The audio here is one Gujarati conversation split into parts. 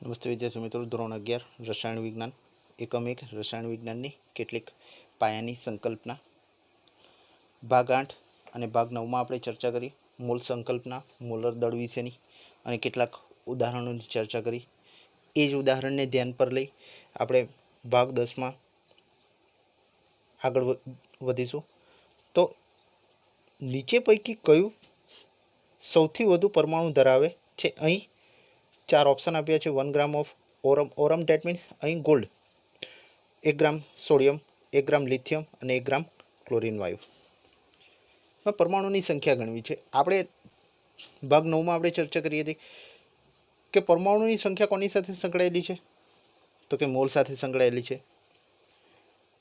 નમસ્તે વિદ્યાર્થી મિત્રો, ધોરણ 11 રસાયણ વિજ્ઞાન એકમ 1 રસાયણ વિજ્ઞાનની કેટલીક પાયાની સંકલ્પના ભાગ 8 અને ભાગ 9માં આપણે ચર્ચા કરી મૂળ સંકલ્પના, મોલર દળ વિશેની અને કેટલાક ઉદાહરણોની ચર્ચા કરી. એ જ ઉદાહરણને ધ્યાન પર લઈ આપણે ભાગ 10માં આગળ વધીશું. તો નીચે પૈકી કયું સૌથી વધુ પરમાણુ ધરાવે છે? અહીં 4 ઓપ્શન આપ્યા છે. 1 ગ્રામ ઓફ ઓરમ ડેટ મીન્સ અહીં ગોલ્ડ, 1 ગ્રામ સોડિયમ, 1 ગ્રામ લિથિયમ અને 1 ગ્રામ ક્લોરિન વાયુ. પરમાણુની સંખ્યા ગણવી છે. આપણે ભાગ 9માં આપણે ચર્ચા કરી હતી કે પરમાણુની સંખ્યા કોની સાથે સંકળાયેલી છે? તો કે મોલ સાથે સંકળાયેલી છે.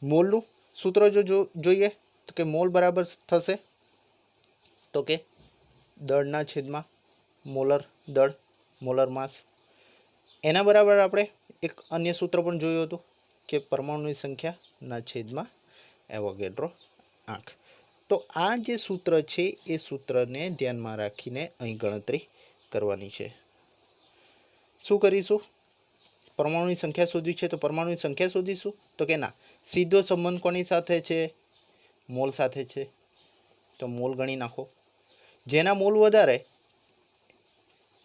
મોલનું સૂત્ર જો જોઈએ તો કે મોલ બરાબર થશે તો કે દળના છેદમાં મોલર દળ, મોલર માસ. એના બરાબર આપણે એક અન્ય સૂત્ર પણ જોયું હતું કે પરમાણુની સંખ્યાના છેદમાં એવોગેડ્રો આંક. તો આ જે સૂત્ર છે એ સૂત્રને ધ્યાનમાં રાખીને અહીં ગણતરી કરવાની છે. શું કરીશું? પરમાણુની સંખ્યા શોધવી છે તો પરમાણુની સંખ્યા શોધીશું? તો કે ના, સીધો સંબંધ કોની સાથે છે? મોલ સાથે છે. તો મોલ ગણી નાખો. જેના મોલ વધારે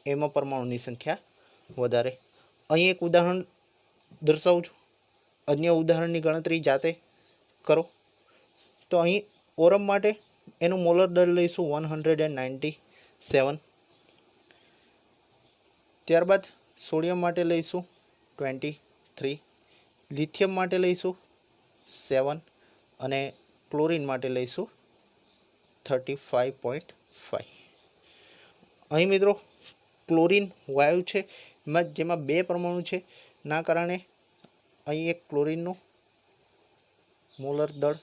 એમાં પરમાણુની સંખ્યા વધારે. અહીં એક ઉદાહરણ દર્શાવું છું, અન્ય ઉદાહરણની ગણતરી જાતે કરો. તો અહીં ઓરમ માટે એનું મોલર દળ લઈશું 197. ત્યારબાદ સોડિયમ માટે લઈશું 23, લિથિયમ માટે લઈશું 7 અને ક્લોરિન માટે લઈશું 35.5. અહીં મિત્રો ક્લોરિન વાયુ છે જેમાં 2 પરમાણુ છે, ના કારણે અહીં એક ક્લોરિનનું મોલર દળ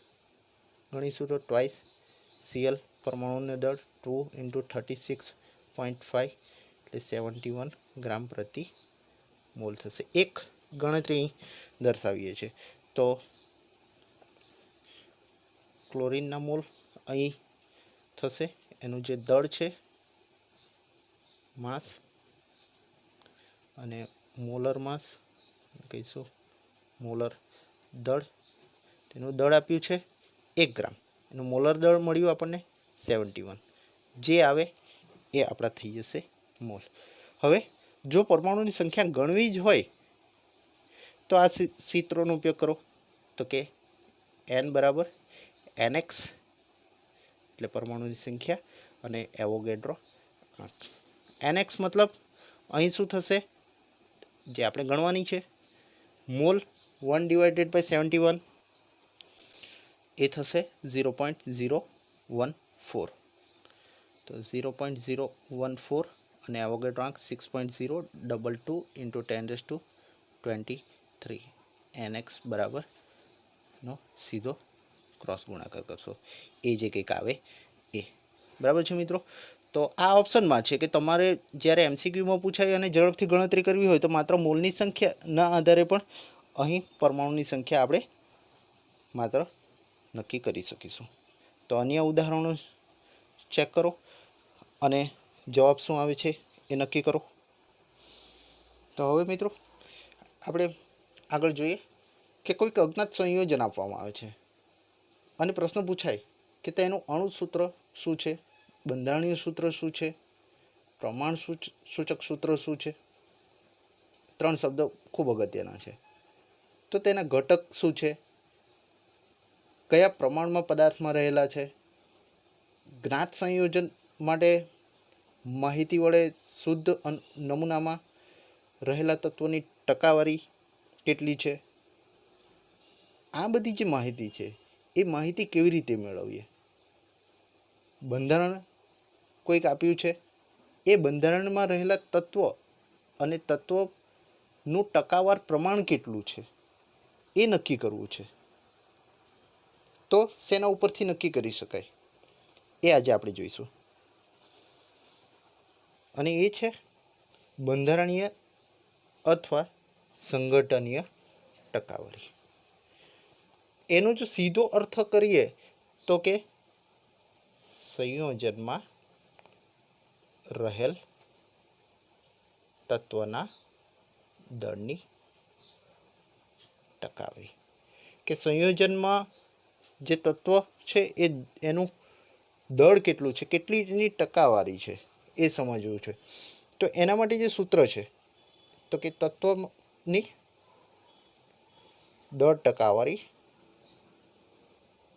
ગણીશું તો ટ્વાઇસ Cl પરમાણુનું દળ 2 × 36.5 એટલે 71 ગ્રામ પ્રતિ મોલ થશે. એક ગણતરી દર્શાવીએ છીએ. તો ક્લોરિનના મોલ અહીં થશે, એનું જે દળ છે માસ અને મોલર માસ કહીશું, મોલર દળ, તેનું દળ આપ્યું છે 1 ગ્રામ, એનું મોલર દળ મળ્યું આપણને 71. જે આવે એ આપણા થઈ જશે મોલ. હવે જો પરમાણુની સંખ્યા ગણવી જ હોય તો આ સૂત્રનો ઉપયોગ કરો. તો કે n બરાબર nx એટલે પરમાણુની સંખ્યા અને એવોગેડ્રો આંક. nx મતલબ અહીં શું થશે જે આપણે ગણવાની છે? મોલ 1/71 એ થશે 0.014. તો 0.014 અને એવોગેડ્રો આંક 6.022 × 10⁻23 nx બરાબર નો સીધો ક્રોસ ગુણાકાર કરશો, એ જે કંઈક આવે એ. બરાબર છે મિત્રો? તો આ ઓપ્શનમાં છે કે તમારે જ્યારે MCQમાં પૂછાય અને ઝડપથી ગણતરી કરવી હોય તો માત્ર મોલની સંખ્યાના આધારે પણ અહીં પરમાણુની સંખ્યા આપણે માત્ર નક્કી કરી શકીશું. તો અન્ય ઉદાહરણો ચેક કરો અને જવાબ શું આવે છે એ નક્કી કરો. તો હવે મિત્રો આપણે આગળ જોઈએ કે કોઈક અજ્ઞાત સંયોજન આપવામાં આવે છે અને પ્રશ્ન પૂછાય કે તેનું અણુ સૂત્ર શું છે, બંધારણીય સૂત્ર શું છે, પ્રમાણ સૂચક સૂત્ર શું છે. 3 શબ્દો ખૂબ અગત્યના છે. તો તેના ઘટક શું છે, કયા પ્રમાણમાં પદાર્થમાં રહેલા છે, જ્ઞાત સંયોજન માટે માહિતી વડે શુદ્ધ નમૂનામાં રહેલા તત્વોની ટકાવારી કેટલી છે. આ બધી જે માહિતી છે એ માહિતી કેવી રીતે મેળવીએ. બંધારણ કોઈક આપ્યું છે, એ બંધારણમાં રહેલા તત્વો અને તત્વનું ટકાવાર પ્રમાણ કેટલું છે એ નક્કી કરવું છે. તો શેના ઉપરથી નક્કી કરી શકાય એ આજે આપણે જોઈશું. અને એ છે બંધારણીય અથવા સંઘટનીય ટકાવારી. એનો જો સીધો અર્થ કરીએ તો કે સંયોજનમાં રહેલ તત્વના દળની ટકાવારી કે સંયોજનમાં જે તત્વ છે એ એનું દળ કેટલું છે, કેટલી એની ટકાવારી છે એ સમજવું છે. તો એના માટે જે સૂત્ર છે તો કે તત્વની દળ ટકાવારી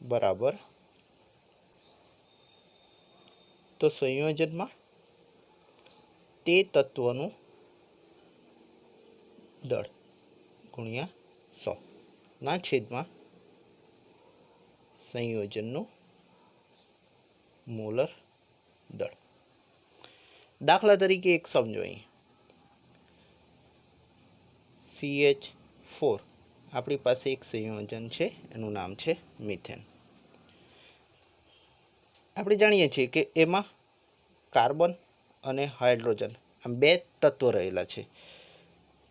બરાબર તો સંયોજનમાં તે તત્વનું દળ ગુણ્યા 100 ના છેદમાં સંયોજનનું મોલર દળ. દાખલા તરીકે એક સમજો અહીં CH4 આપણી પાસે એક સંયોજન છે, એનું નામ છે મિથેન. આપણે જાણીએ છીએ કે એમાં કાર્બન અને હાઇડ્રોજન આમ બે તત્વો રહેલા છે,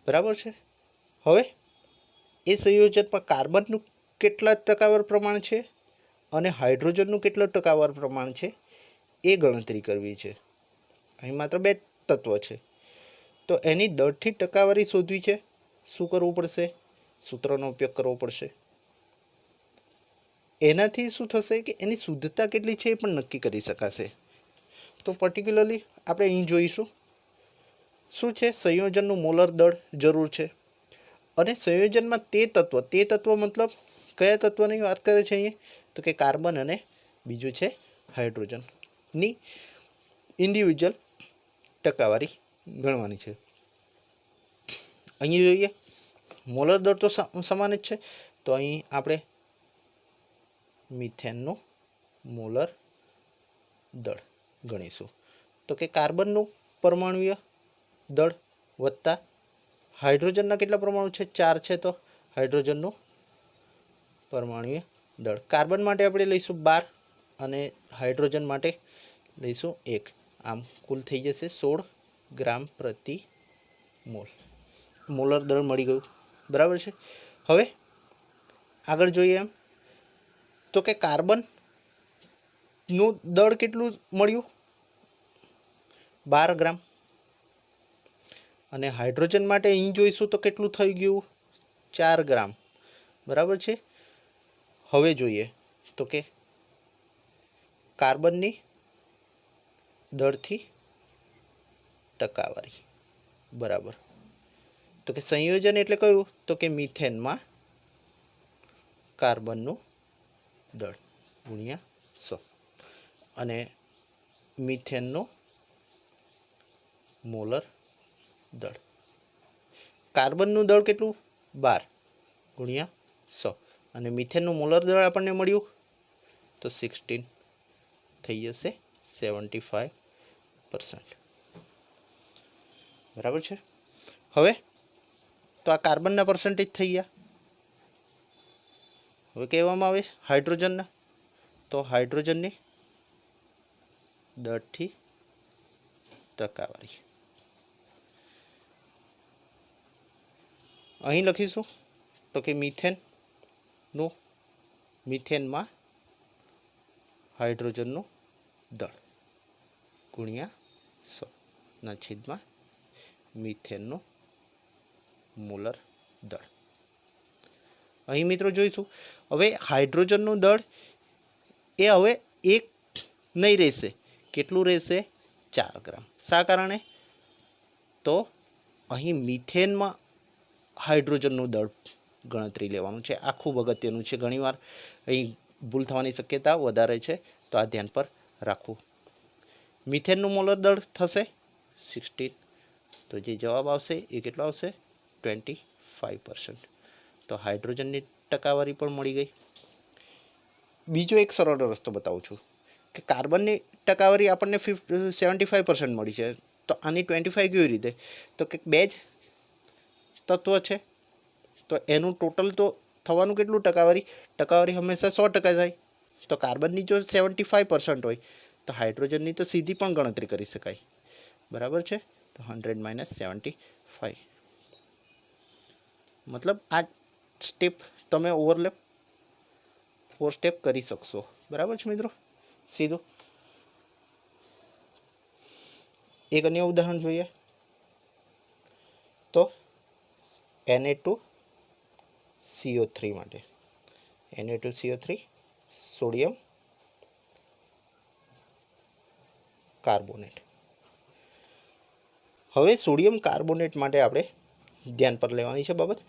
બરાબર છે. હવે એ સંયોજનમાં કાર્બનનું કેટલા ટકાવાર પ્રમાણ છે અને હાઇડ્રોજનનું કેટલું ટકાવાર પ્રમાણ છે એ ગણતરી કરવી છે. અહીં માત્ર બે તત્વો છે તો એની દળથી ટકાવારી શોધવી છે. શું કરવું પડશે? સૂત્રનો ઉપયોગ કરવો પડશે. એનાથી શું થશે કે એની શુદ્ધતા કેટલી છે એ પણ નક્કી કરી શકાશે. તો પર્ટિક્યુલરલી આપણે અહીં જોઈશું શું છે, સંયોજનનું મોલર દળ જરૂર છે અને સંયોજનમાં તે તત્વ મતલબ કયા તત્વની વાત કરે છે અહીંયા તો કે કાર્બન અને બીજું છે હાઇડ્રોજનની ઇન્ડિવિજ્યુઅલ ટકાવારી ગણવાની છે. અહીં જોઈએ મોલર દળ તો સમાન જ છે, તો અહીં આપણે મિથેનનું મોલર દળ ગણીશું તો કે કાર્બનનું પરમાણુય દળ વત્તા હાઇડ્રોજનના કેટલા પરમાણુ છે? 4 છે, તો હાઇડ્રોજનનું પરમાણુય દળ કાર્બન માટે આપણે લઈશું 12 અને હાઇડ્રોજન માટે લઈશું 1. આમ કુલ થઈ જશે 16 ગ્રામ પ્રતિ મોલ. મોલર દળ મળી ગયું, બરાબર છે. હવે આગળ જોઈએ એમ તો કે કાર્બનનું દળ કેટલું મળ્યું? 12 ગ્રામ. અને હાઇડ્રોજન માટે અહીં જોઈશું તો કેટલું થઈ ગયું? 4 ગ્રામ, બરાબર છે. હવે જોઈએ તો કે કાર્બનની દળથી ટકાવારી બરાબર તો કે સંયોજન એટલે કયું તો કે મિથેનમાં કાર્બનનું દળ ગુણ્યા 100 અને મિથેનનું મોલર દળ. કાર્બનનું દળ કેટલું? 12 ગુણ્યા 100 અને મિથેનનું મોલર દળ આપણને મળ્યું તો 16 થઈ જશે 75%, બરાબર છે. હવે તો આ કાર્બનના પર્સન્ટેજ થઈ ગયા. હવે કહેવામાં આવે હાઇડ્રોજનના, તો હાઇડ્રોજનની દળથી ટકાવારી અહીં લખીશું તો કે મિથેનમાં હાઇડ્રોજનનું દળ ગુણ્યા 100 ના છેદમાં મિથેનનું મોલર દળ. અહીં મિત્રો જોઈશું હવે હાઇડ્રોજનનું દળ એ હવે એક નહીં રહેશે, કેટલું રહેશે? 4 ગ્રામ. શા કારણે? તો અહીં મિથેનમાં હાઇડ્રોજનનું દળ ગણતરી લેવાનું છે. આ ખૂબ અગત્યનું છે, ઘણીવાર અહીં ભૂલ થવાની શક્યતા વધારે છે, તો આ ધ્યાન પર રાખવું. મિથેનનું મોલર દળ થશે 16, તો જે જવાબ આવશે એ કેટલો આવશે? 25%. તો હાઇડ્રોજનની ટકાવારી પણ મળી ગઈ. બીજો એક સરળ રસ્તો બતાવું છું કે કાર્બનની ટકાવારી આપણને 75% મળી છે, તો આની 25 કેવી રીતે? તો કે બે જ તત્વ છે તો એનું ટોટલ તો થવાનું કેટલું ટકાવારી હંમેશા 100% થાય. તો કાર્બનની જો 75% હોય તો હાઇડ્રોજનની તો સીધી પણ ગણતરી કરી શકાય, બરાબર છે. તો 100 - 75 મતલબ આ સ્ટેપ તમે ઓવરલેપ 4 સ્ટેપ કરી શકશો, બરાબર છે મિત્રો. સીધું એક અન્ય ઉદાહરણ જોઈએ તો Na2CO3 માટે Na2CO3 સોડિયમ કાર્બોનેટ. હવે સોડિયમ કાર્બોનેટ માટે આપણે ધ્યાન પર લેવાની છે બાબત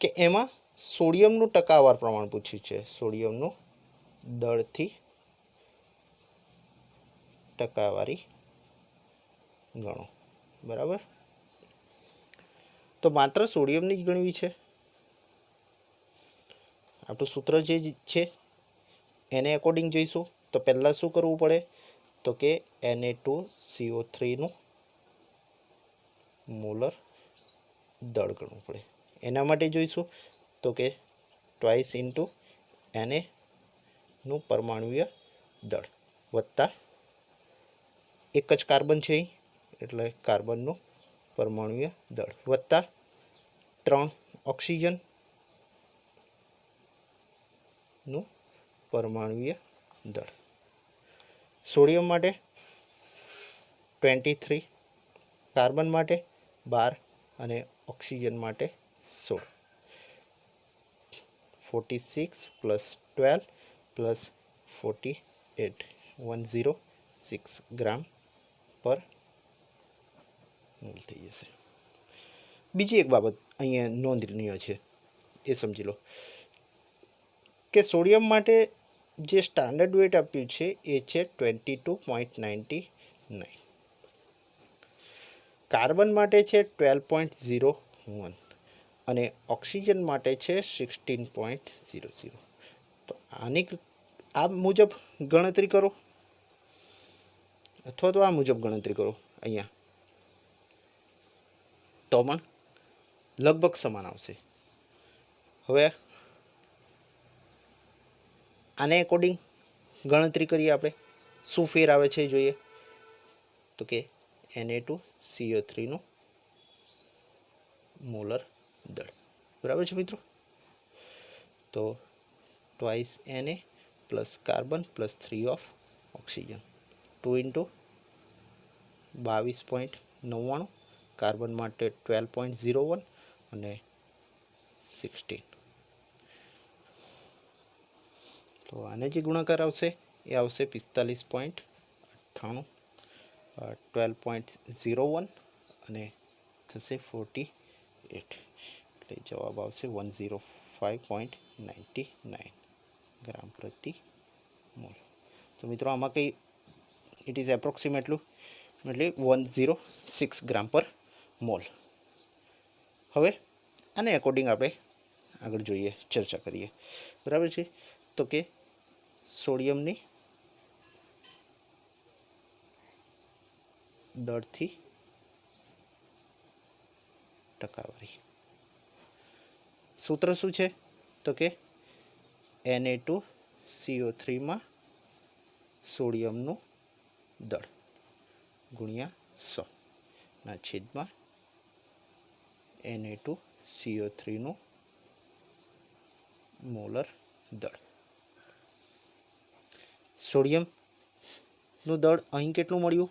કે એમાં સોડિયમનું ટકાવાર પ્રમાણ પૂછ્યું છે. સોડિયમનું દળથી ટકાવારી ગણો. બરાબર. તો માત્ર સોડિયમની જ ગણવી છે. આપણું સૂત્ર જે છે એને અકોર્ડિંગ જોઈશું. તો પહેલાં શું કરવું પડે તો કે Na2CO3 નું મોલર દળ ગણવું પડે. એના માટે જોઈશું તો કે ટ્વાઇસ ઇન્ટુ Na નું પરમાણુય દળ વત્તા એક જ કાર્બન છે એટલે કાર્બનનું પરમાણુય દળ વત્તા 3 ઓક્સિજનનું પરમાણુય દળ. સોડિયમ માટે 23, કાર્બન માટે 12 અને ઓક્સિજન માટે 16. 46 પ્લસ 12 પ્લસ 48 106 ગ્રામ પર મોલ થઈ જશે. બીજી એક બાબત અહીંયા નોંધનીય છે એ સમજી લો કે સોડિયમ માટે જે સ્ટાન્ડર્ડ વેટ આપ્યું છે એ છે 22.99. કાર્બન માટે છે 12.01 અને ઓક્સિજન માટે છે 16.00. તો આની આ મુજબ ગણતરી કરો અથવા તો આ મુજબ ગણતરી કરો અહીંયા તો પણ લગભગ સમાન આવશે. હવે આને અકોર્ડિંગ ગણતરી કરીએ આપણે શું ફેર આવે છે જોઈએ તો કે Na2CO3 નું મોલર દળ. બરાબર છે મિત્રો. તો twice Na plus carbon plus 3 of oxygen 2 into 22.99 carbon માટે 12.01 અને 16. તો આને જે ગુણાકાર આવશે એ આવશે 45.98 12.01 અને થશે 48 એટલે જવાબ આવશે 105.99 ગ્રામ પ્રતિ મોલ. તો મિત્રો આમાં કંઈ ઇટ ઇઝ એપ્રોક્સિમેટલી એટલે 106 ગ્રામ પર મોલ. હવે આને અકોર્ડિંગ આપણે આગળ જોઈએ ચર્ચા કરીએ. બરાબર છે. તો કે સોડિયમની દળથી ટકાવારી સૂત્ર શું છે તો કે Na2CO3 માં સોડિયમનું દળ ગુણ્યા 100 ના છેદમાં Na2CO3 નું મોલર દળ. સોડિયમનું દળ અહીં કેટલું મળ્યું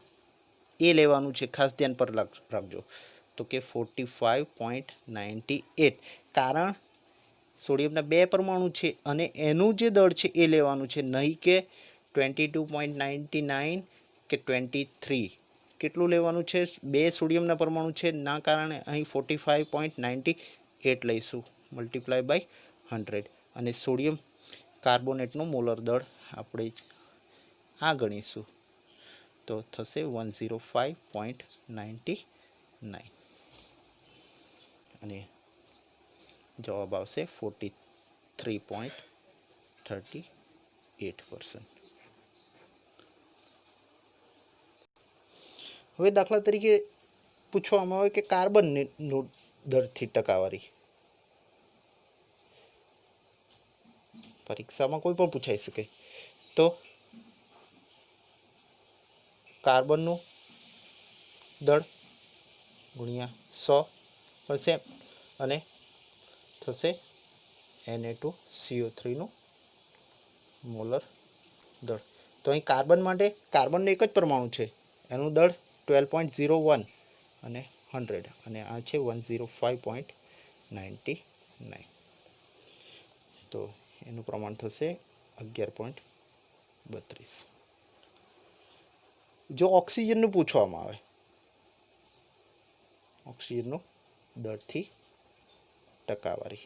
એ લેવાનું છે, ખાસ ધ્યાન પર રાખજો. તો કે 45.98 કારણ સોડિયમના 2 પરમાણુ છે અને એનું જે દળ છે એ લેવાનું છે, નહીં કે 22.99 કે 23. કેટલું લેવાનું છે? 2 સોડિયમના પરમાણુ છે ના કારણે અહીં 45.98 લઈશું મલ્ટીપ્લાય બાય 100 અને સોડિયમ કાર્બોનેટનું મોલર દળ આપણે આ ગણીશું તો થશે 105.99 અને જવાબ આવશે 43.38%. હવે દાખલા તરીકે પૂછવામાં આવે કે કાર્બનનું દળથી ટકાવારી. પરીક્ષામાં કોઈ પણ પૂછાઈ શકે. તો કાર્બનનું દળ ગુણ્યા 100 મળશે અને થશે Na2CO3 નું મોલર દળ. તો અહીં કાર્બનનું એક જ પરમાણુ છે, એનું દળ 12.01 અને 100 અને આ છે 105.99. તો એનું પ્રમાણ થશે 11.32. જો ઓક્સિજનનું પૂછવામાં આવે, ઓક્સિજનનું દરથી ટકાવારી,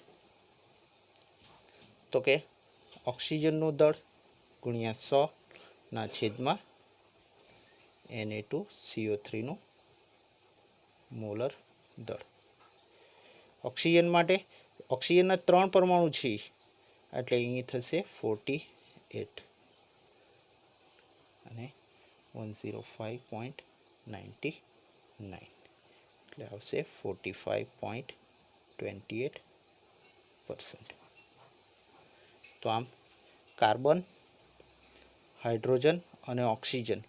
તો કે ઓક્સિજનનું દળ ગુણ્યા 100 છેદમાં Na2CO3 નું મોલર દળ. ઓક્સિજન માટે ઓક્સિજનના 3 પરમાણુ છે એટલે અહીં થશે 48 અને 105.99 એટલે આવશે 45.28%. તો આમ કાર્બન, હાઇડ્રોજન અને ઓક્સિજન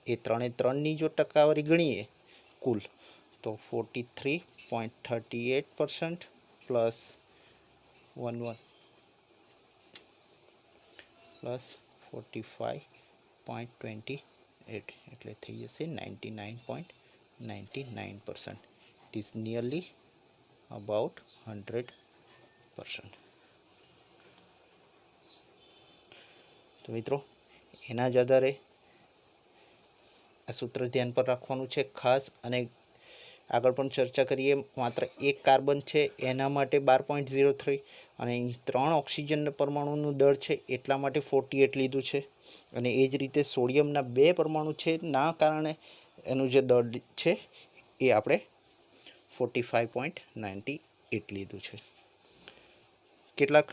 એ ત્રણની જો ટકાવારી ગણીએ કુલ તો 43.38% પ્લસ 45.28 એટલે થઈ જશે 99.99%. It is nearly about 100%. તો મિત્રો એના જ આધારે આ સૂત્ર ધ્યાન પર રાખવાનું છે ખાસ. અને આગળ પણ ચર્ચા કરીએ, માત્ર એક કાર્બન છે એના માટે 12.03 અને 3 ઓક્સિજનના પરમાણુનું દળ છે એટલા માટે 48 લીધું છે. અને એ જ રીતે સોડિયમના 2 પરમાણુ છે ના કારણે એનું જે દળ છે એ આપણે 45.98 લીધું છે. કેટલાક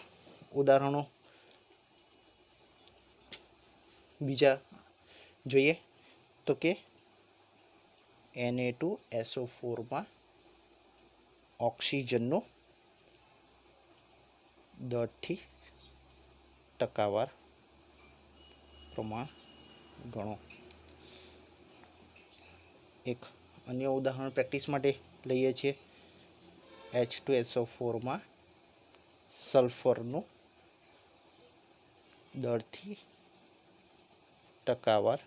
ઉદાહરણો બીજા જોઈએ તો કે Na2SO4 માં ઓક્સિજનનું દળથી ટકાવાર પ્રમાણ ગણો. એક અન્ય ઉદાહરણ પ્રેક્ટિસ માટે લઈએ છીએ. H2SO4 માં સલ્ફરનું દળથી ટકાવાર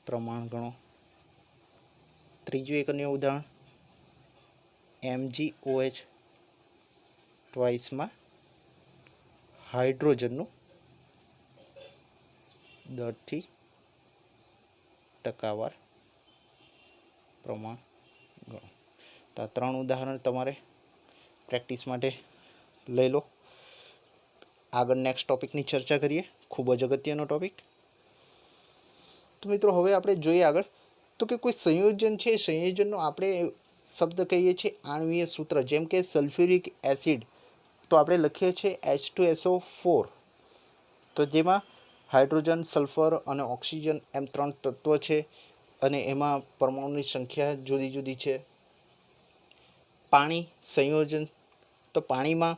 પ્રમાણ ગણો. ત્રીજું એક અન્ય ઉદાહરણ MgOH ટ્વાઇસમાં હાઇડ્રોજનનું દળથી ટકાવાર પ્રમાણ ગણો. તો આ 3 ઉદાહરણ તમારે પ્રેક્ટિસ માટે લઈ લો. આગળ નેક્સ્ટ ટોપિકની ચર્ચા કરીએ, ખૂબ જ અગત્યનો ટોપિક. તો મિત્રો હવે આપણે જોઈએ આગળ તો કે કોઈ સંયોજન છે, સંયોજનનો આપણે શબ્દ કહીએ છીએ આણ્વીય સૂત્ર. જેમ કે સલ્ફ્યુરિક એસિડ તો આપણે લખીએ છીએ H2SO4. તો જેમાં હાઇડ્રોજન, સલ્ફર અને ઓક્સિજન એમ 3 તત્વો છે અને એમાં પરમાણુની સંખ્યા જુદી જુદી છે. પાણી સંયોજન તો પાણીમાં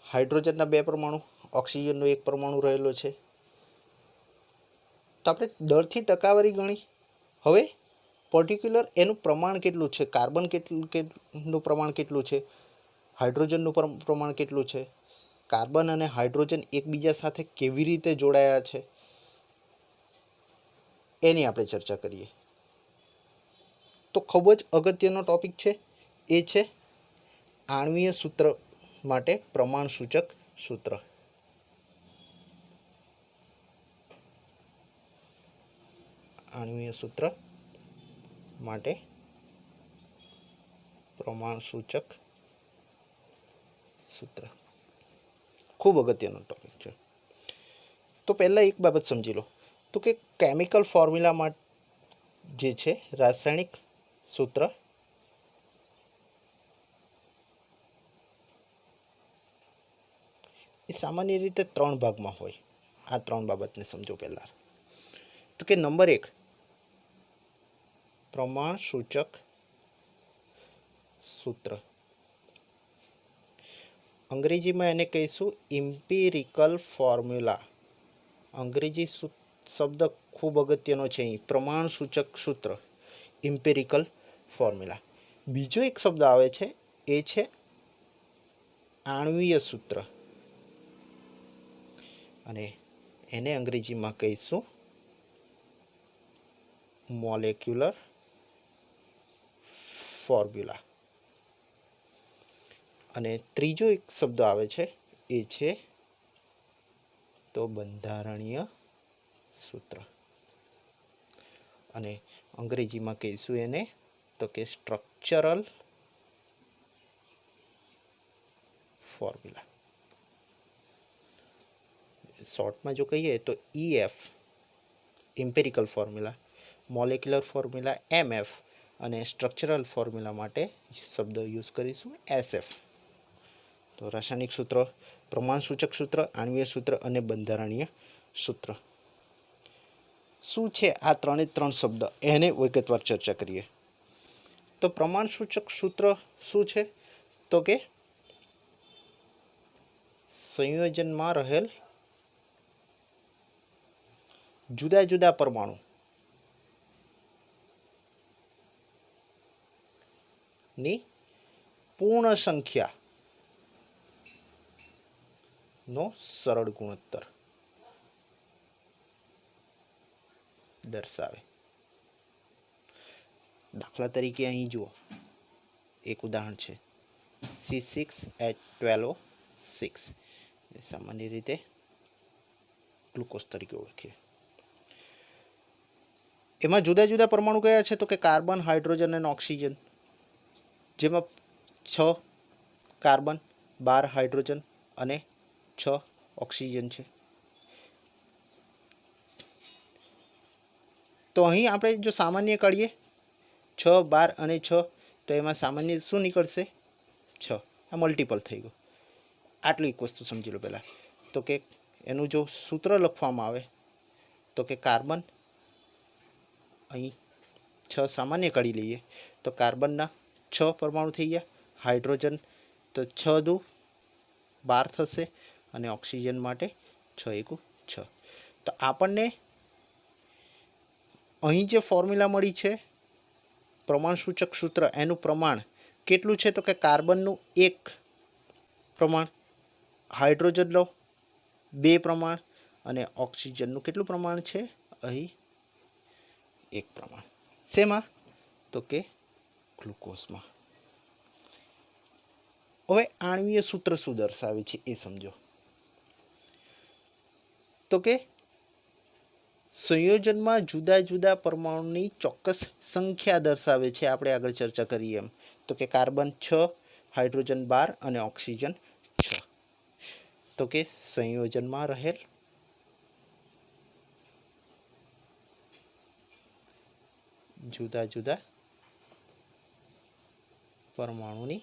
હાઇડ્રોજનના 2 પરમાણુ, ઓક્સિજનનો 1 પરમાણુ રહેલો છે. તો આપણે દરથી ટકાવારી ગણી. હવે પર્ટિક્યુલર એનું પ્રમાણ કેટલું છે, કાર્બન કેટલું પ્રમાણ કેટલું છે, હાઇડ્રોજનનું પ્રમાણ કેટલું છે, કાર્બન અને હાઇડ્રોજન એકબીજા સાથે કેવી રીતે જોડાયા છે એની આપણે ચર્ચા કરીએ. તો ખૂબ જ અગત્યનો ટોપિક છે. એ છે આણ્વીય સૂત્ર માટે પ્રમાણ સૂચક સૂત્ર. આણ્વીય સૂત્ર માટે પ્રમાણ સૂચક સૂત્ર ખૂબ અગત્યનો ટોપિક છે. તો પહેલાં એક બાબત સમજી લો તો કે કેમિકલ ફોર્મ્યુલામાં જે છે રાસાયણિક સૂત્ર એ સામાન્ય રીતે 3 ભાગમાં હોય. આ 3 બાબતને સમજો પહેલાં. તો કે નંબર 1 પ્રમાણ સૂચક સૂત્ર. અંગ્રેજીમાં એને કહીશું ઇમ્પિરિકલ ફોર્મ્યુલા. અંગ્રેજી શબ્દ ખૂબ અગત્યનો છે અહીં, પ્રમાણ સૂચક સૂત્ર, ઇમ્પિરિકલ ફોર્મ્યુલા. બીજો એક શબ્દ આવે છે એ છે આણ્વીય સૂત્ર અને એને અંગ્રેજીમાં કહીશું મોલેક્યુલર ફોર્મ્યુલા. અને ત્રીજો એક શબ્દ આવે છે એ છે તો બંધારણીય સૂત્ર, અને અંગ્રેજીમાં કહીશું એને તો કે સ્ટ્રક્ચરલ ફોર્મ્યુલા. શોર્ટમાં જો કહીએ તો EF empirical formula, molecular formula MF, અને સ્ટ્રક્ચરલ ફોર્મ્યુલા માટે શબ્દ યુઝ કરીશું SF. તો રાસાયણિક સૂત્ર, પ્રમાણસૂચક સૂત્ર, આણ્વીય સૂત્ર અને બંધારણીય સૂત્ર. શું છે આ ત્રણ શબ્દ એને વિગતવાર ચર્ચા કરીએ. તો પ્રમાણસૂચક સૂત્ર શું છે તો કે સંયોજનમાં રહેલ જુદા જુદા પરમાણુ ની પૂર્ણ સંખ્યા નો સરળ ગુણોત્તર દર્શાવે. દાખલા તરીકે અહીં જુઓ, એક ઉદાહરણ છે C6H12O6, સામાન્ય રીતે ગ્લુકોઝ તરીકે ઓળખીએ. એમાં જુદા જુદા પરમાણુ કયા છે તો કે કાર્બન, હાઇડ્રોજન અને ઓક્સિજન, જેમાં 6 કાર્બન, 12 હાઇડ્રોજન અને 6 ઓક્સિજન છે. તો અહીં આપણે જો સામાન્ય કાઢીએ 6, 12 અને 6, તો એમાં સામાન્ય શું નીકળશે? 6. આ મલ્ટિપલ થઈ ગયું. આટલું એક વસ્તુ સમજી લો પહેલાં. તો કે એનું જો સૂત્ર લખવામાં આવે તો કે કાર્બન, અહીં 6 સામાન્ય કાઢી લઈએ તો કાર્બનના 6 પરમાણુ થઈ ગયા, હાઇડ્રોજન તો 6 દુ 12 થશે, અને ઓક્સિજન માટે 6 એકુ 6. તો આપણને અહીં જે ફોર્મ્યુલા મળી છે પ્રમાણસૂચક સૂત્ર, એનું પ્રમાણ કેટલું છે તો કે કાર્બનનું 1 પ્રમાણ, હાઇડ્રોજન લો 2 પ્રમાણ, અને ઓક્સિજનનું કેટલું પ્રમાણ છે અહીં 1 પ્રમાણ. શેમાં તો કે ગ્લુકોઝમાં. હવે આણ્વીય સૂત્ર શું દર્શાવે છે એ સમજો. તો કે સંયોજનમાં જુદા જુદા પરમાણુની ચોક્કસ સંખ્યા દર્શાવે છે. આપણે આગળ ચર્ચા કરીએ એમ તો કે કાર્બન 6, હાઇડ્રોજન 12 અને ઓક્સિજન 6. તો કે સંયોજનમાં રહેલ જુદા જુદા પરમાણુની,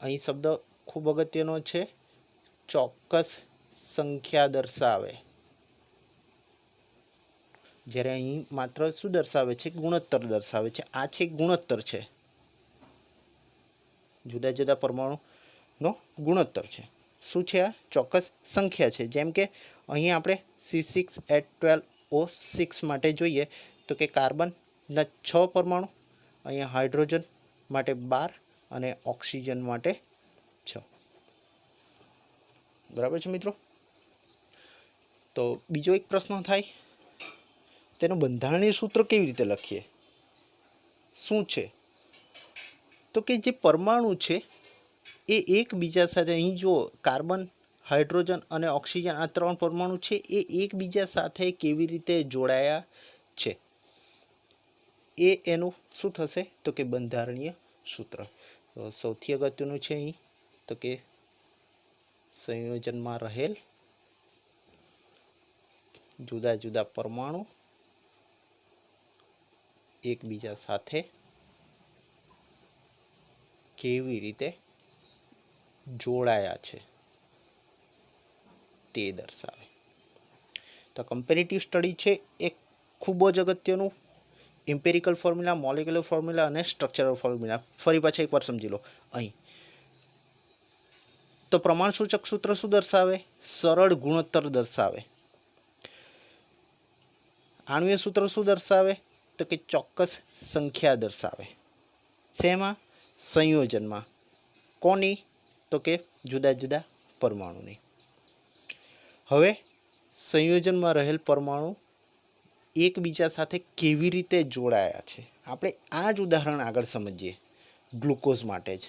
અહીં શબ્દ ખૂબ અગત્યનો છે, ચોક્કસ સંખ્યા દર્શાવે. જ્યારે અહીં માત્ર શું દર્શાવે છે? ગુણોત્તર દર્શાવે છે. આ છે ગુણોત્તર છે, જુદા જુદા પરમાણુનો ગુણોત્તર છે. શું છે? આ ચોક્કસ સંખ્યા છે. જેમ કે અહીં આપણે C6H12O6 માટે જોઈએ તો કે કાર્બનના 6 પરમાણુ, અહીંયા હાઇડ્રોજન માટે 12 અને ઓક્સિજન માટે 6. બરાબર છે મિત્રો? તો બીજો એક પ્રશ્ન થાય, તેનું બંધારણીય સૂત્ર કેવી રીતે લખીએ? શું છે તો કે જે પરમાણુ છે એ એકબીજા સાથે, અહીં જો કાર્બન, હાઇડ્રોજન અને ઓક્સિજન આ 3 પરમાણુ છે એ એકબીજા સાથે કેવી રીતે જોડાયા છે, એ એનું શું થશે તો કે બંધારણીય સૂત્ર. તો સૌથી અગત્યનું છે અહીં તો કે સંયોજનમાં રહેલ જુદા જુદા પરમાણુ એકબીજા સાથે કેવી રીતે જોડાયા છે તે દર્શાવે. તો કમ્પેરેટિવ સ્ટડી છે એ ખૂબ જ અગત્યનું. ઇમ્પેરિકલ ફોર્મ્યુલા, મોલેક્યુલર ફોર્મ્યુલા અને સ્ટ્રક્ચરલ ફોર્મ્યુલા ફરી પાછા એકવાર સમજી લો. અહીં તો પ્રમાણસૂચક સૂત્ર શું દર્શાવે? સરળ ગુણોત્તર દર્શાવે. આણ્વીય સૂત્ર શું દર્શાવે તો કે ચોક્કસ સંખ્યા દર્શાવે. શેમાં? સંયોજનમાં. કોની? તો કે જુદા જુદા પરમાણુની. હવે સંયોજનમાં રહેલ પરમાણુ એકબીજા સાથે કેવી રીતે જોડાયા છે આપણે આ જ ઉદાહરણ આગળ સમજીએ ગ્લુકોઝ માટે જ.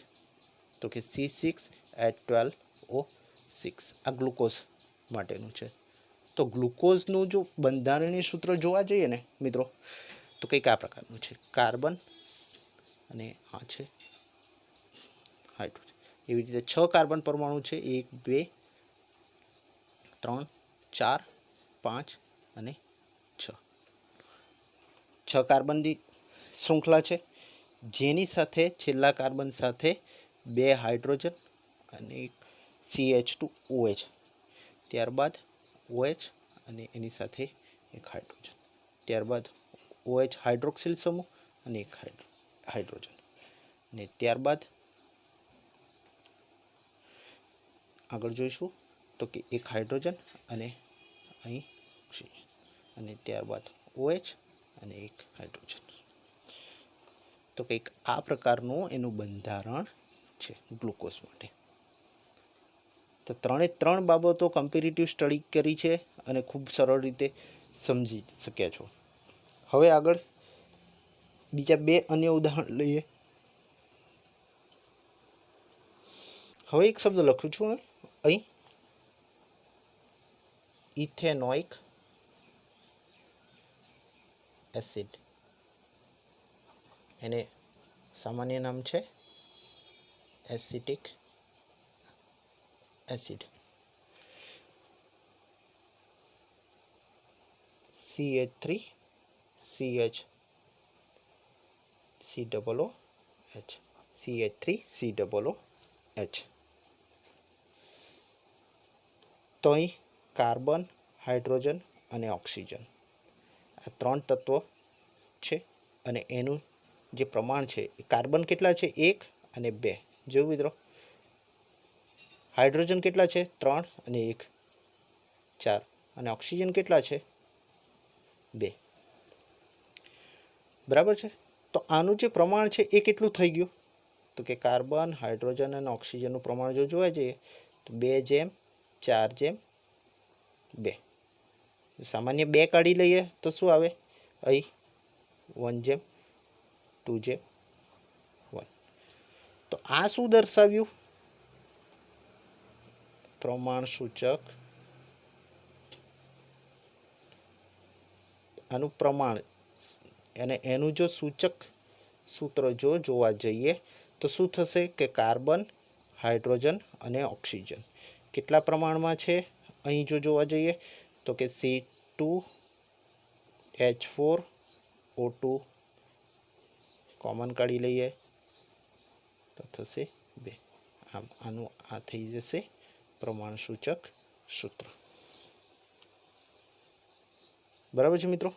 તો કે C6H12O6 આ ગ્લુકોઝ માટેનું છે. તો ગ્લુકોઝનું જો બંધારણીય સૂત્ર જોવા જઈએ ને મિત્રો તો કંઈક આ પ્રકારનું છે. કાર્બન અને આ છે હાઇડ્રોજન. એવી રીતે 6 કાર્બન પરમાણુ છે 1 2 3 4 5 અને 6. 6 કાર્બનની શૃંખલા છે જેની સાથે છેલ્લા કાર્બન સાથે 2 હાઇડ્રોજન અને CH2OH, ત્યારબાદ OH અને એની સાથે એક હાઇડ્રોજન, ત્યારબાદ OH હાઇડ્રોક્સિલ સમૂહ અને એક હાઇડ્રોજન, ને ત્યારબાદ આગળ જોઈશું તો કે એક હાઇડ્રોજન અને અહીં ઓક્સિજન, અને ત્યારબાદ OH અને એક હાઇડ્રોજન. તો કંઈક આ પ્રકારનું એનું બંધારણ છે ગ્લુકોઝ માટે. તો ત્રણે ત્રણ બાબતો કમ્પેરેટિવ સ્ટડી કરી છે અને ખૂબ સરળ રીતે સમજી શક્યા છો. હવે આગળ બીજા 2 અન્ય ઉદાહરણ લઈએ. હવે એક શબ્દ લખું છું અહીં ઇથેનોઇક એસિડ, એને સામાન્ય નામ છે acetic acid. CH3CH COOH CH3COOH. તો અહીં કાર્બન, હાઇડ્રોજન અને ઓક્સિજન આ 3 તત્વો છે અને એનું જે પ્રમાણ છે કાર્બન કેટલા છે 1 અને 2 જોયું મિત્રો. હાઇડ્રોજન કેટલા છે 3 અને 1 4 અને ઓક્સિજન કેટલા છે 2. બરાબર છે. તો આનું જે પ્રમાણ છે એ કેટલું થઈ ગયું તો કે કાર્બન, હાઇડ્રોજન અને ઓક્સિજનનું પ્રમાણ જો જોવા જઈએ તો 2:4:2. સામાન્ય 2 કાઢી લઈએ તો શું આવે અહીં 1:2:1. તો આ શું દર્શાવ્યું પ્રમાણ સૂચક, આનું પ્રમાણ અને એનું જો સૂચક સૂત્ર જો જોવા જઈએ તો શું થશે કે કાર્બન, હાઇડ્રોજન અને ઓક્સિજન કેટલા પ્રમાણમાં છે અહીં જો જોવા જઈએ તો કે C2H4O2 કોમન કાઢી લઈએ તો થશે 2. આમ આનું આ થઈ જશે પ્રમાણ સૂચક સૂત્ર. બરાબર છે મિત્રો.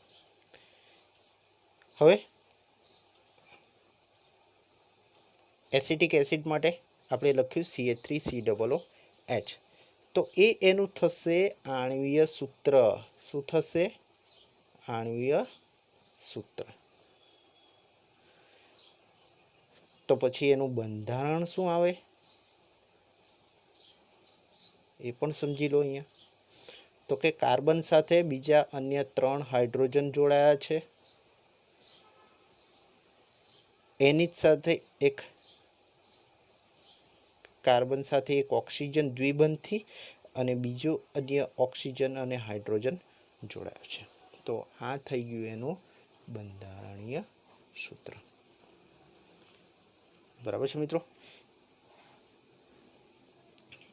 હવે એસિટિક એસિડ માટે આપણે લખ્યું CH3COOH. તો એનું થશે આણ્વીય સૂત્ર. શું થશે આણ્વીય સૂત્ર. તો પછી એનું બંધારણ શું આવે એ પણ સમજી લો અહીંયા. તો કે કાર્બન સાથે બીજા અન્ય 3 હાઇડ્રોજન જોડાયા છે, એની જ સાથે એક કાર્બન સાથે એક ઓક્સિજન દ્વિબંધી અને બીજો અન્ય ઓક્સિજન અને હાઇડ્રોજન જોડાયો છે. તો આ થઈ ગયું એનું બંધારણીય સૂત્ર. બરાબર છે મિત્રો.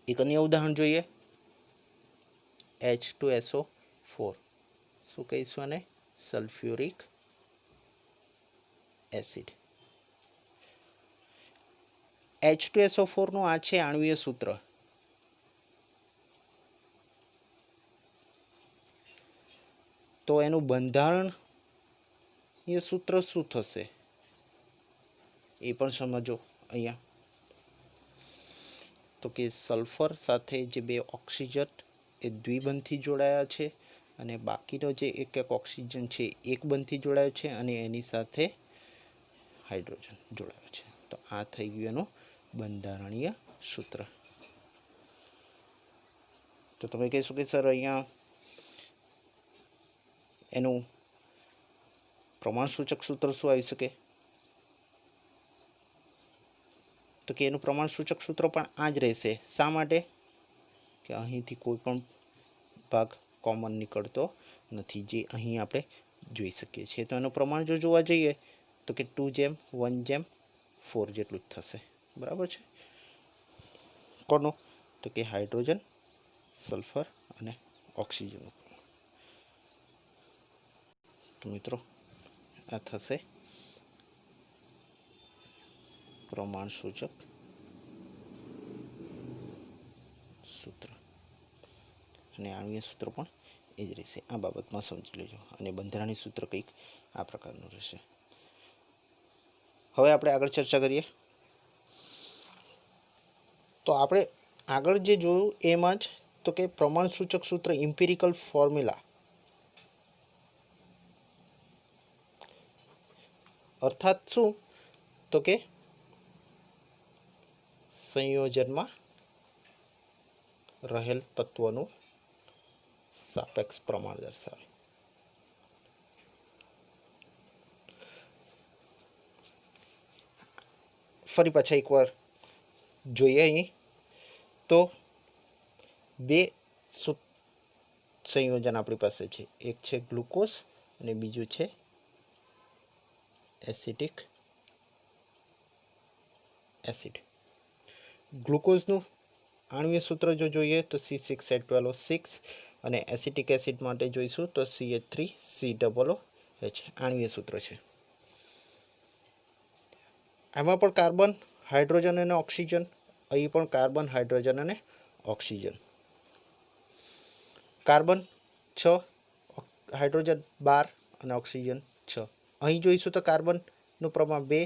એક અન્ય ઉદાહરણ જોઈએ H2SO4. શું કહીશું આને સલ્ફ્યુરિક એસિડ. H2SO4 નું આ છે આણ્વીય સૂત્ર. તો એનું બંધારણીય સૂત્ર શું થશે એ પણ સમજો અહીંયા. તો કે સલ્ફર સાથે જે 2 ઓક્સિજન એ દ્વિબંધી જોડાયા છે અને બાકીનો જે એક ઓક્સિજન છે એક બંધી જોડાયો છે અને એની સાથે હાઇડ્રોજન જોડાયો છે. તો આ થઈ ગયું એનું બંધારણીય સૂત્ર. તો તમે કહેશો કે સર અહીંયા એનું પ્રમાણસૂચક સૂત્ર શું આવી શકે? તો કે એનું પ્રમાણસૂચક સૂત્ર પણ આ જ રહેશે. શા માટે? કે અહીંથી કોઈ પણ ભાગ કોમન નીકળતો નથી, જે અહીં આપણે જોઈ શકીએ છીએ. તો એનું પ્રમાણ જો જોવા જઈએ તો કે 2:1:4 જેટલું જ થશે. બરાબર છે. કોનું? તો કે હાઇડ્રોજન, સલ્ફર અને ઓક્સિજનનું. તો મિત્રો આ થશે પ્રમાણસૂચક સૂત્ર, અને આણ્વીય સૂત્ર પણ એ જ રહેશે. આ બાબતમાં સમજી લેજો. અને બંધારણીય સૂત્ર કંઈક આ પ્રકારનું રહેશે. હવે આપણે આગળ ચર્ચા કરીએ. તો આપણે આગળ જે જોયું એમાં જ તો કે પ્રમાણસૂચક સૂત્ર ઇમ્પિરિકલ ફોર્મ્યુલા, અર્થાત શું? તો કે સંયોજનમાં રહેલ તત્વનું સાપેક્ષ પ્રમાણ દર્શાવે. ફરી પાછા એકવાર જોઈએ. અહીં તો બે સંયોજન આપણી પાસે છે. એક છે ગ્લુકોઝ અને બીજું છે એસિટિક એસિડ. ગ્લુકોઝનું આણ્વીય સૂત્ર જો જોઈએ તો C6H12O6, અને એસિટિક એસિડ માટે જોઈશું તો CH3COOH આણ્વીય સૂત્ર છે. આમાં પણ કાર્બન, હાઇડ્રોજન અને ઓક્સિજન. અહીં પણ કાર્બન, હાઇડ્રોજન અને ઓક્સિજન. કાર્બન 6, હાઇડ્રોજન 12 અને ઓક્સિજન 6. અહીં જોઈશું તો કાર્બનનું પ્રમાણ 2,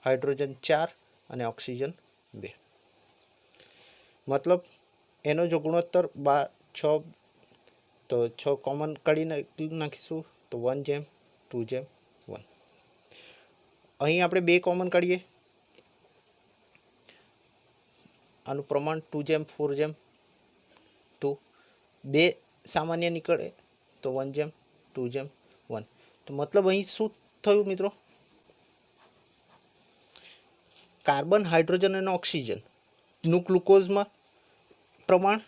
હાઇડ્રોજન 4 અને ઓક્સિજન 2. મતલબ એનો જો ગુણોત્તર 6, તો 6 કોમન કાઢી નાખીશું તો 1:2:1. અહીં આપણે 2 કોમન કાઢીએ, આનું પ્રમાણ 2:4:2. 2 સામાન્ય નીકળે તો 1:2:1. તો મતલબ અહીં શું થયું મિત્રો? કાર્બન, હાઇડ્રોજન અને ઓક્સિજનનું ગ્લુકોઝમાં પ્રમાણ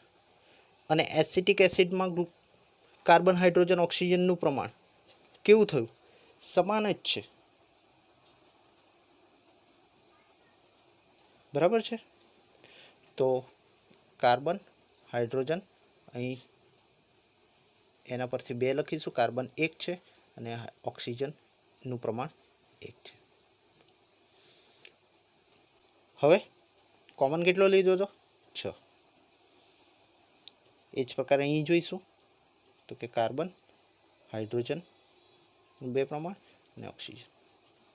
અને એસિટિક એસિડમાં કાર્બન, હાઇડ્રોજન, ઓક્સિજનનું પ્રમાણ કેવું થયું? સમાન જ છે. બરાબર છે. તો કાર્બન, હાઇડ્રોજન, અહીં એના પરથી 2 લખીશું. કાર્બન 1 છે અને ઓક્સિજનનું પ્રમાણ 1 છે. હવે કોમન કેટલો લીધો હતો? 6. એ જ પ્રકારે અહીં જોઈશું તો કે કાર્બન, હાઇડ્રોજન 2 પ્રમાણ અને ઓક્સિજન.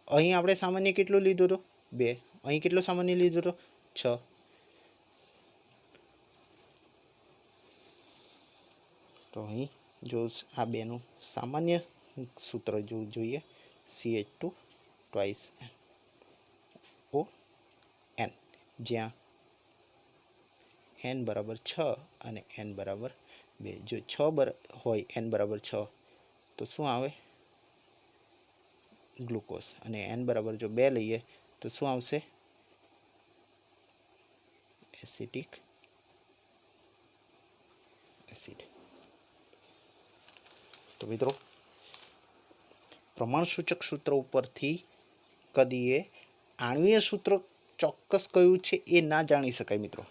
અહીં આપણે સામાન્ય કેટલું લીધું હતું? 2. અહીં કેટલો સામાન્ય લીધો હતો? 6. તો અહીં જો આ બેનું સામાન્ય સૂત્ર જો જોઈએ CH2 twice ON, જ્યાં n બરાબર 6 અને n બરાબર 2. જો 6 હોય, n બરાબર 6, તો શું આવે? ગ્લુકોઝ. અને n બરાબર જો 2 લઈએ તો શું આવશે? Acetic acid. તો મિત્રો પ્રમાણસૂચક સૂત્ર ઉપરથી કદીએ આણ્વીય સૂત્ર ચોક્કસ કયું છે એ ના જાણી શકાય મિત્રો.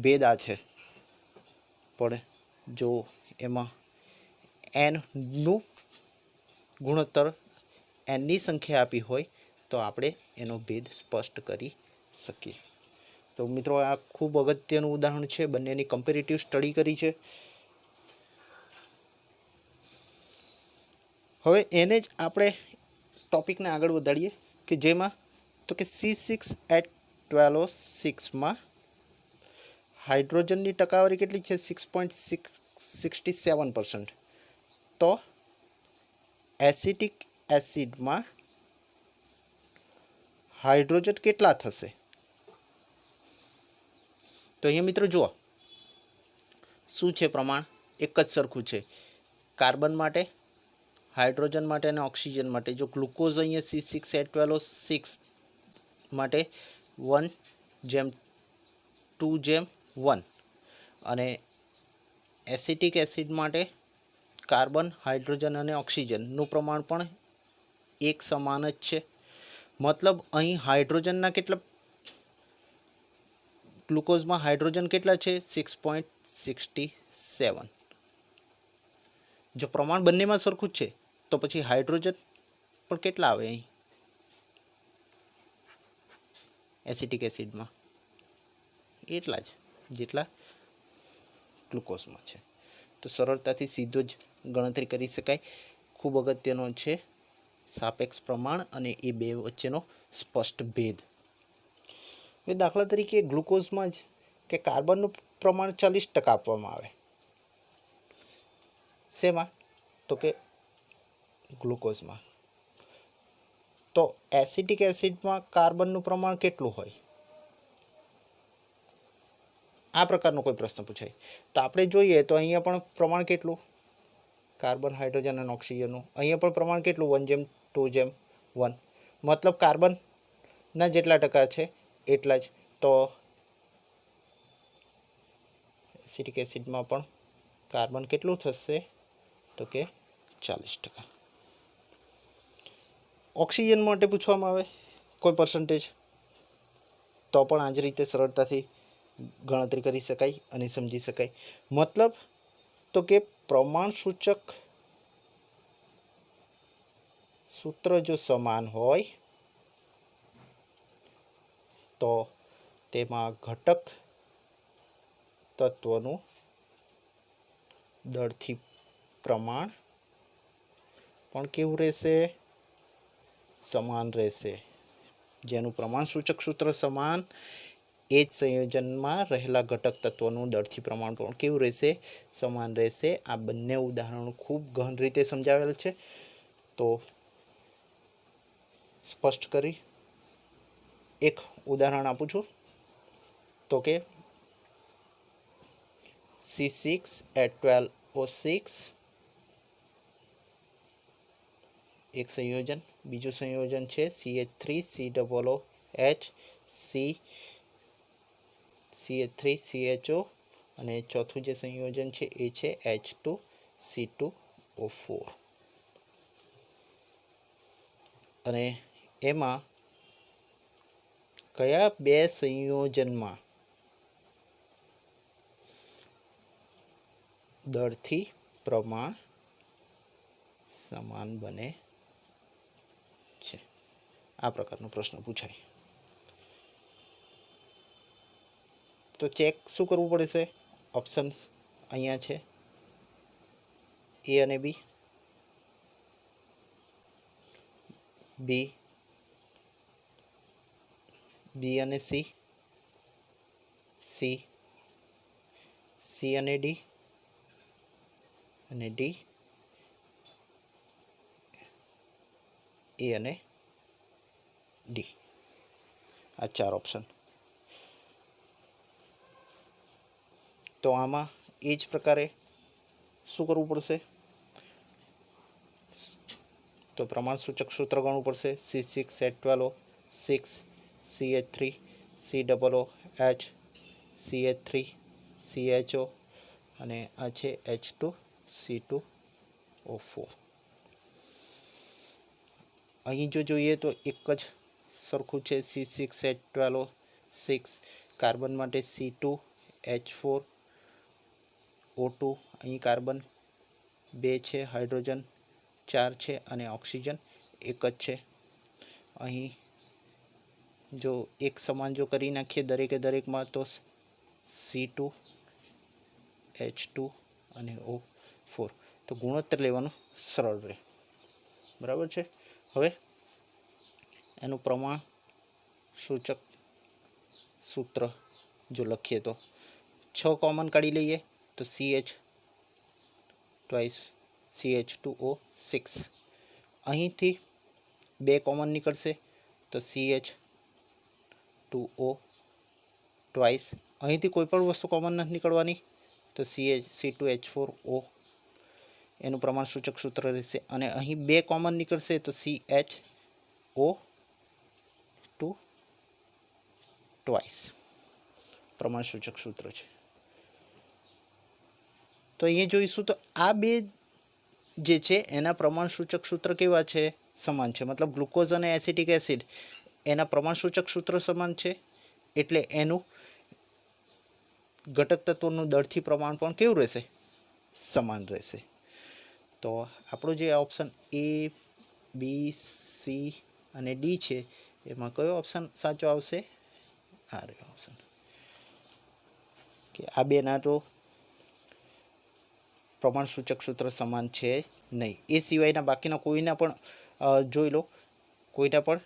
ભેદ આ છે. પણ જો એમાં nનું ગુણોત્તર nની સંખ્યા આપી હોય તો આપણે એનો ભેદ સ્પષ્ટ કરી શકીએ. તો મિત્રો આ ખૂબ અગત્યનું ઉદાહરણ છે. બંનેની કમ્પેરેટિવ સ્ટડી કરી છે. હવે એને જ આપણે ટોપિકને આગળ વધારીએ કે જેમાં તો કે C6H12O6માં હાઇડ્રોજનની ટકાવારી કેટલી છે? 6.67%. તો એસિટિક એસિડમાં હાઇડ્રોજન કેટલા થશે? તો અહીંયા મિત્રો જુઓ શું છે પ્રમાણ? એક જ સરખું છે. કાર્બન માટે હાઇડ્રોજન માટે અને ઓક્સિજન માટે. જો ગ્લુકોઝ અહીંયા C6H12O6 માટે 1:2:1 અને એસિટિક એસિડ માટે કાર્બન, હાઇડ્રોજન અને ઓક્સિજનનું પ્રમાણ પણ એક સમાન જ છે. મતલબ અહીં હાઇડ્રોજનના કેટલા, ગ્લુકોઝમાં હાઇડ્રોજન કેટલા છે? 6.67. જો પ્રમાણ બંનેમાં સરખું જ છે તો પછી હાઇડ્રોજન પણ કેટલા આવે અહીં એસિટિક એસિડમાં? એટલા જ જેટલા ગ્લુકોઝમાં છે. તો સરળતાથી સીધો જ ગણતરી કરી શકાય. ખૂબ અગત્યનો છે સાપેક્ષ પ્રમાણ અને એ બે વચ્ચેનો સ્પષ્ટ ભેદ. હવે દાખલા તરીકે ગ્લુકોઝમાં જ કે કાર્બનનું પ્રમાણ 40% આપવામાં આવે. શેમાં? તો કે ગ્લુકોઝમાં. તો એસિટિક એસિડમાં કાર્બનનું પ્રમાણ કેટલું હોય? આ પ્રકારનો કોઈ પ્રશ્ન પૂછાય તો આપણે જોઈએ તો અહીંયા પણ પ્રમાણ કેટલું? કાર્બન, હાઇડ્રોજન અને ઓક્સિજનનું. અહીંયા પણ પ્રમાણ કેટલું? 1:2:1. મતલબ કાર્બનના જેટલા ટકા છે એટલા જ. તો એસિટિક એસિડમાં પણ કાર્બન કેટલું થશે? તો કે 40%. ઓક્સિજન માટે પૂછવામાં આવે કોઈ પર્સન્ટેજ તો પણ આ જ રીતે સરળતાથી ગણતરી કરી શકાય અને સમજી શકાય. મતલબ તો કે પ્રમાણ સૂચક સૂત્ર જો સમાન હોય તો તેમાં ઘટક તત્વનું દળથી પ્રમાણ પણ કેવું રહેશે? સમાન રહેશે. જેનું પ્રમાણ સૂચક સૂત્ર સમાન એ જ સંયોજનમાં રહેલા ઘટક તત્વોનું દળથી પ્રમાણ પણ કેવું રહેશે? સમાન રહેશે. આ બંને ઉદાહરણો ખૂબ ગહન રીતે સમજાવેલ છે. તો સ્પષ્ટ કરી એક ઉદાહરણ આપું છું. તો કે C6H12O6 એક સંયોજન, બીજું સંયોજન છે CH3COOH CH3CHO અને ચોથું જે સંયોજન છે એ છે H2C2O4. અને એમાં કયા બે સંયોજનમાં દળથી પ્રમાણ સમાન બને છે? આ પ્રકારનો પ્રશ્ન પૂછાય તો ચેક શું કરવું પડશે? ઓપ્શન્સ અહીંયા છે એ અને બી, બી અને સી, સી અને ડી અને ડી, એ અને ડી. આ 4 ઓપ્શન. તો આમાં એ જ પ્રકારે શું કરવું પડશે? તો પ્રમાણ સૂચક સૂત્ર ગણવું પડશે. C6H12O6 CH3COOH CH3CHO અને આ છે H2C2O4. અહીં જો જોઈએ તો એક જ સરખું છે C6H12O6. કાર્બન માટે C2H4O2. અહીં કાર્બન 2 છે, હાઇડ્રોજન 4 છે અને ઓક્સિજન એક જ છે. અહીં જો એક સમાન જો કરી નાખીએ દરેકે દરેકમાં તો C2H2 અને O4. તો ગુણોત્તર લેવાનું સરળ રહે. બરાબર છે. હવે એનું પ્રમાણ સૂચક સૂત્ર જો લખીએ તો 6 કોમન કાઢી લઈએ તો CH2O6. અહીંથી 2 કોમન નીકળશે તો CH2O ટ્વાઇસ. અહીંથી કોઈ પણ વસ્તુ કોમન નથી નીકળવાની તો C2H4O. એનું પ્રમાણસૂચક સૂત્ર રહેશે. અને અહીં 2 કોમન નીકળશે તો CHO2 ટ્વાઇસ પ્રમાણસૂચક સૂત્ર છે. તો અહીંયા જોઈશું તો આ 2 જે છે એના પ્રમાણસૂચક સૂત્ર કેવા છે? સમાન છે. મતલબ ગ્લુકોઝ અને એસિટિક એસિડ એના પ્રમાણસૂચક સૂત્ર સમાન છે, એટલે એનું ઘટક તત્વોનું દળથી પ્રમાણ પણ કેવું રહેશે? સમાન રહેશે. તો આપણો જે ઓપ્શન A, B, C અને D છે એમાં કયો ઓપ્શન સાચો આવશે? આ રહ્યો ઓપ્શન, કે આ 2ના તો પ્રમાણસૂચક સૂત્ર સમાન છે નહીં. એ સિવાયના બાકીના કોઈના પણ જોઈ લો, કોઈના પણ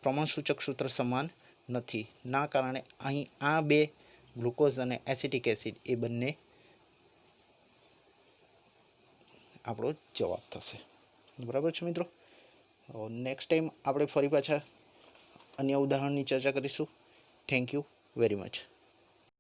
પ્રમાણસૂચક સૂત્ર સમાન નથી. ના કારણે અહીં આ 2 ગ્લુકોઝ અને એસિટિક એસિડ એ બંને આપણો જવાબ થશે. બરાબર છે મિત્રો. નેક્સ્ટ ટાઈમ આપણે ફરી પાછા અન્ય ઉદાહરણની ચર્ચા કરીશું. Thank you very much.